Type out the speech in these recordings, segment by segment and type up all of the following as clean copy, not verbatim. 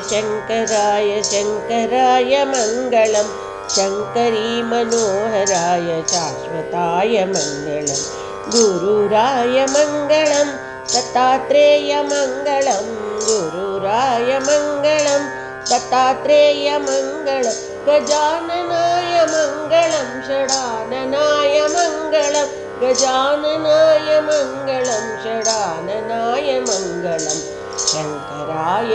शङ्कराय शङ्कराय मङ्गलं शङ्करी मनोहराय शाश्वताय मङ्गलं गुरुराय मङ्गलं दत्तात्रेय मङ्गलं गुरुराय मङ्गलं दत्तात्रेय मङ्गलं गजाननाय मङ्गलं षडाननाय मङ्गलं गजाननाय मङ्गलं षडाननाय मङ्गलं शङ्कराय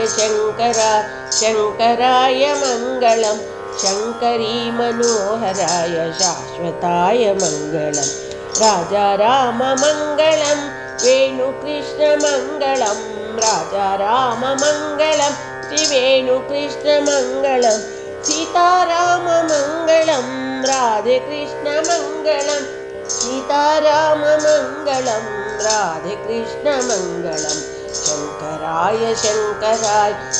शङ्कराय मङ्गलं शङ्करी मनोहराय शाश्वताय मङ्गलं राजा राम मङ्गलं वेणुकृष्ण मङ्गलं राजा राम मङ्गलं श्रीवेणुकृष्ण मङ्गलं सीताराम मङ्गलं राधे कृष्ण मङ्गलं सीताराम मङ्गलं राधे कृष्ण मङ्गलं शङ्कराय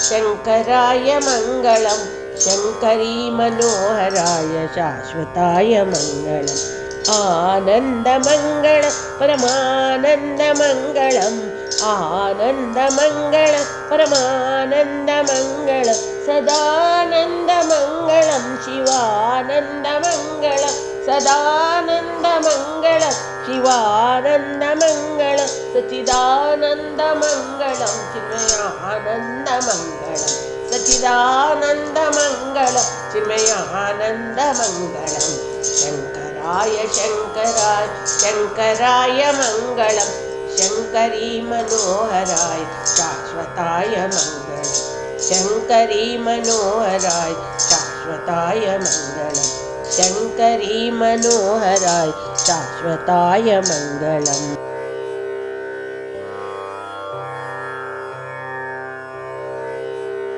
शङ्कराय मङ्गलं शङ्करी मनोहराय शाश्वताय मङ्गलम् आनन्दमङ्गल परमानन्दमङ्गलम् आनन्दमङ्गल परमानन्दमङ्गल सदानन्दमङ्गलं शिवानन्दमङ्गल सदानन्दमङ्गल शिवानन्दमङ्गल सच्चिदानन्दमङ्गलं चिन्मयानन्दमङ्गलं सच्चिदानन्दमङ्गल चिन्मयानन्दमङ्गलं शङ्कराय शङ्कराय मङ्गलं शङ्करी मनोहराय शाश्वताय मङ्गलं शङ्करी मनोहराय शाश्वताय मङ्गलं शङ्करी मनोहराय शाश्वताय मङ्गलम्।